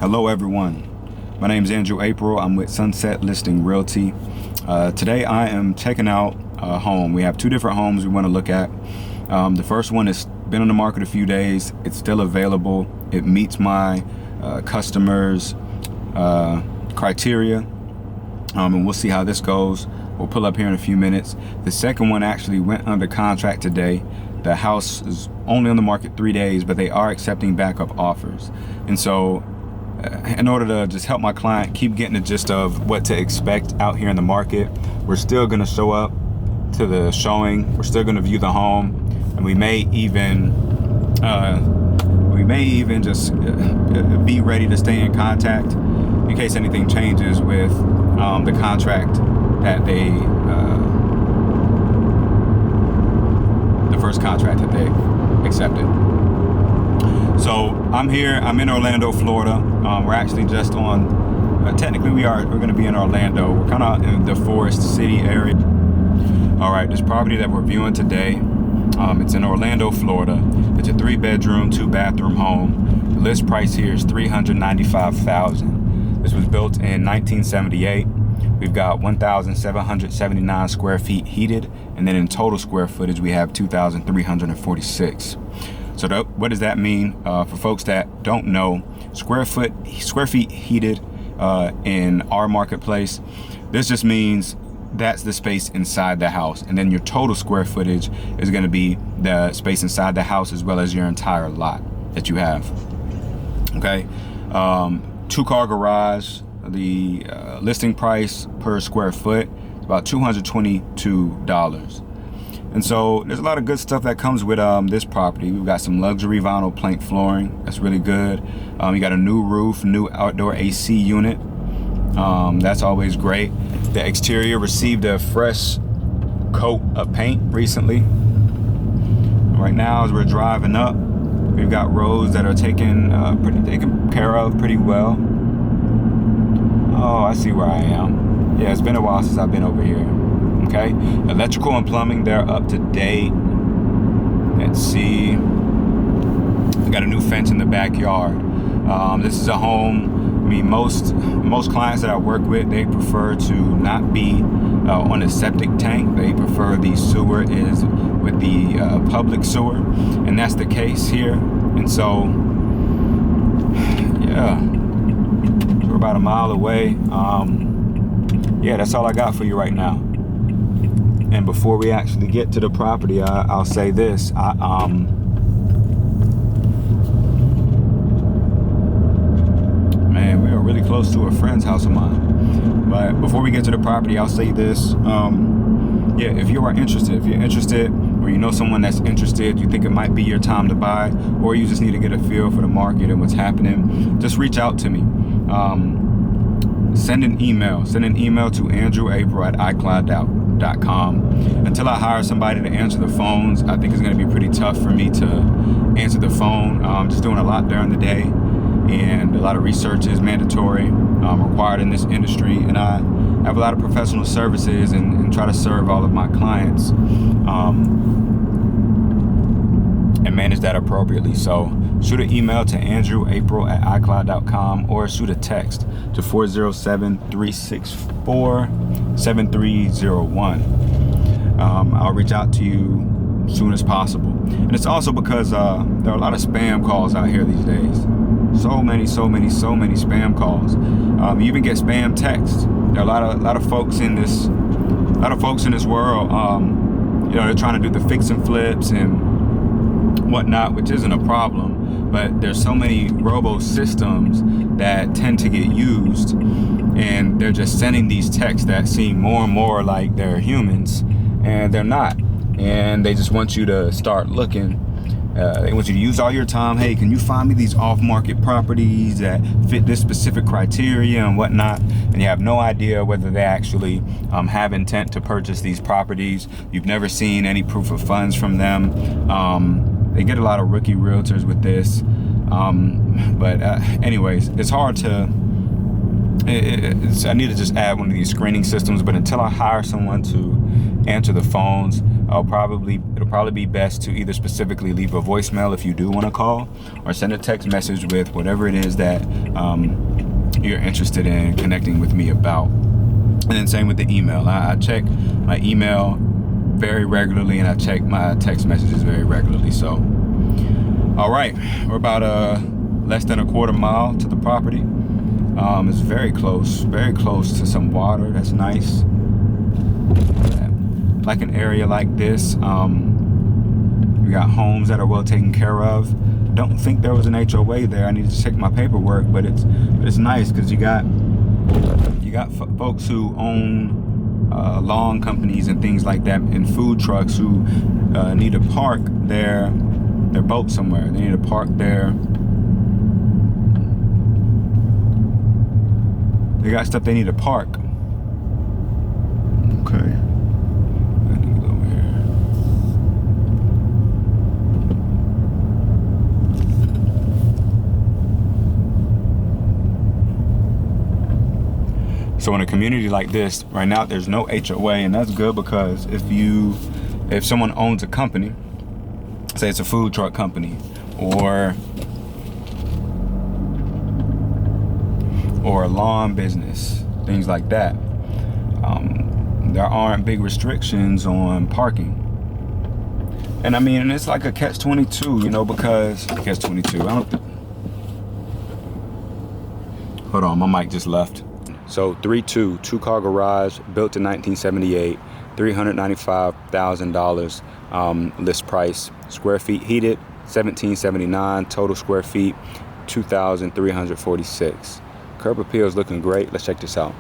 Hello everyone, my name is Andrew April. I'm with Sunset Listing Realty. Today I am checking out a home. We have two different homes we want to look at. The first one has been on the market a few days. It's still available. It meets my customers' criteria, and we'll see how this goes. We'll pull up here in a few minutes. The second one actually went under contract today. The house is only on the market 3 days, but they are accepting backup offers. And so in order to just help my client keep getting the gist of what to expect out here in the market, we're still going to show up to the showing. We're still going to view the home, and we may even just be ready to stay in contact in case anything changes with the contract that they the first contract that they accepted. So I'm here. I'm in Orlando, Florida. We're actually just on. Technically, we're going to be in Orlando. We're kind of in the Forest City area. All right, this property that we're viewing today, it's in Orlando, Florida. It's a 3-bedroom, 2-bathroom home. The list price here is $395,000. This was built in 1978. We've got 1,779 square feet heated, and then in total square footage, we have 2,346. So what does that mean? For folks that don't know, square feet heated in our marketplace, this just means that's the space inside the house. And then your total square footage is gonna be the space inside the house as well as your entire lot that you have, okay? 2-car garage. The listing price per square foot is about $222. And so there's a lot of good stuff that comes with this property. We've got some luxury vinyl plank flooring. That's really good. You got a new roof, new outdoor AC unit. That's always great. The exterior received a fresh coat of paint recently. Right now, as we're driving up, we've got roads that are taken care of pretty well. Oh, I see where I am. Yeah, it's been a while since I've been over here. Okay, electrical and plumbing, they're up to date. Let's see. We got a new fence in the backyard. This is a home. I mean, most clients that I work with, they prefer to not be on a septic tank. They prefer the sewer is with the public sewer, and that's the case here. And so, yeah, we're about a mile away. Yeah, that's all I got for you right now. And before we actually get to the property, I'll say this. Man, we are really close to a friend's house of mine. But before we get to the property, I'll say this. Yeah, if you're interested, or you know someone that's interested, you think it might be your time to buy, or you just need to get a feel for the market and what's happening, just reach out to me. Send an email to andrewapril@icloud.com. Until I hire somebody to answer the phones, I think it's going to be pretty tough for me to answer the phone. I'm just doing a lot during the day, and a lot of research is mandatory, required in this industry, and I have a lot of professional services and try to serve all of my clients and manage that appropriately. So shoot an email to andrewapril@icloud.com or shoot a text to 407-364-7301. I'll reach out to you as soon as possible. And it's also because there are a lot of spam calls out here these days. So many spam calls. You even get spam texts. There are a lot of folks in this world. You know, they're trying to do the fix and flips and whatnot, which isn't a problem. But there's so many robo systems that tend to get used, and they're just sending these texts that seem more and more like they're humans, and they're not. And they just want you to start looking. They want you to use all your time. Hey, can you find me these off-market properties that fit this specific criteria and whatnot? And you have no idea whether they actually have intent to purchase these properties. You've never seen any proof of funds from them. They get a lot of rookie realtors with this. But anyways, it's hard to, I need to just add one of these screening systems, but until I hire someone to answer the phones, it'll probably be best to either specifically leave a voicemail if you do want to call, or send a text message with whatever it is that you're interested in connecting with me about. And then same with the email. I check my email very regularly, and I check my text messages very regularly. So, all right, we're about less than a quarter mile to the property. It's very close to some water. That's nice. Like an area like this, we got homes that are well taken care of. Don't think there was an HOA there. I need to check my paperwork, but it's nice because you got folks who own lawn companies and things like that, and food trucks who need to park their boat somewhere. They need to park they got stuff they need to park. Okay. I think it's over here. So in a community like this, right now there's no HOA, and that's good because if someone owns a company, say it's a food truck company or a lawn business, things like that, there aren't big restrictions on parking. And I mean, it's like a catch-22, you know, because catch-22. Hold on, my mic just left. So 3.2, two-car garage, built in 1978, $395,000 list price. Square feet heated, 1779. Total square feet, 2,346. Curb appeal is looking great. Let's check this out.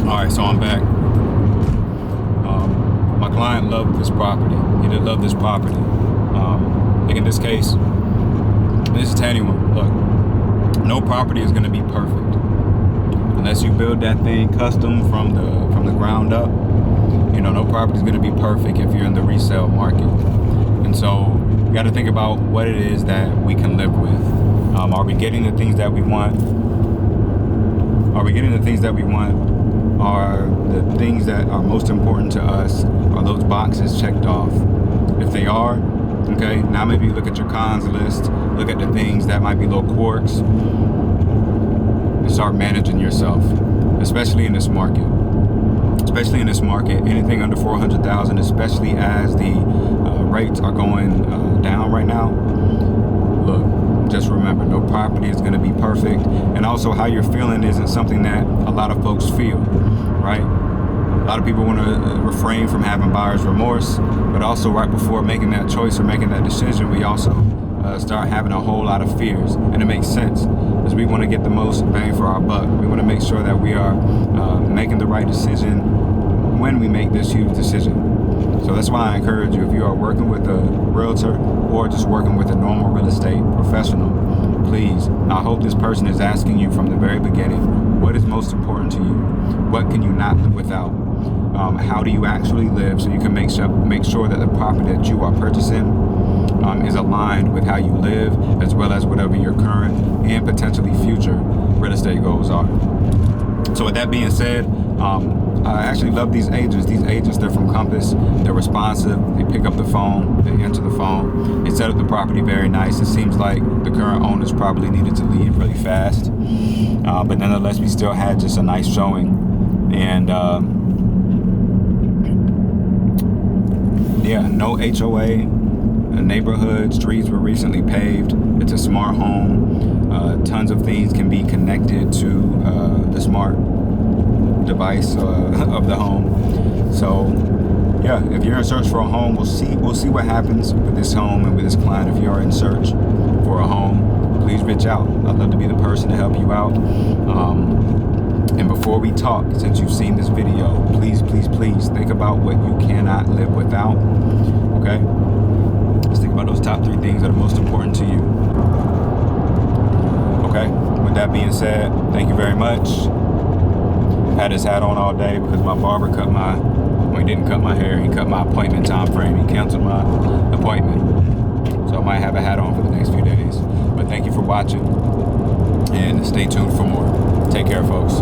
All right, so I'm back. My client loved this property. He did love this property. I think in this case, this is to anyone. Look, no property is going to be perfect unless you build that thing custom from the ground up. You know, no property is going to be perfect if you're in the resale market. And so you got to think about what it is that we can live with. Are we getting the things that we want? Are we getting the things that we want? Are the things that are most important to us, are those boxes checked off? If they are, okay, now maybe look at your cons list, look at the things that might be little quirks, and start managing yourself, especially in this market. Especially in this market, anything under $400,000, especially as the rates are going down right now. Look, just remember, no property is going to be perfect, and also how you're feeling isn't something that a lot of folks feel, right? A lot of people want to refrain from having buyer's remorse, but also right before making that choice or making that decision, we also start having a whole lot of fears. And it makes sense, because we want to get the most bang for our buck. We want to make sure that we are making the right decision when we make this huge decision. So that's why I encourage you, if you are working with a realtor or just working with a normal real estate professional, please, I hope this person is asking you from the very beginning, what is most important to you? What can you not live without? how do you actually live, so you can make sure that the property that you are purchasing is aligned with how you live, as well as whatever your current and potentially future real estate goals are. So with that being said, I actually love these agents. These agents, they're from Compass. They're responsive. They pick up the phone. They answer the phone. They set up the property very nice. It seems like the current owners probably needed to leave really fast. But nonetheless, we still had just a nice showing. And yeah, no HOA. The neighborhood streets were recently paved. It's a smart home. Tons of things can be connected to the smart device of the home. So yeah, if you're in search for a home, we'll see what happens with this home and with this client. If you're in search for a home, please reach out. I'd love to be the person to help you out. And before we talk, since you've seen this video, please think about what you cannot live without. Okay, let's think about those top 3 things that are most important to you. Okay, with that being said, thank you very much. Had this hat on all day because my barber he didn't cut my hair, he cut my appointment time frame. He canceled my appointment. So I might have a hat on for the next few days. But thank you for watching, and stay tuned for more. Take care, folks.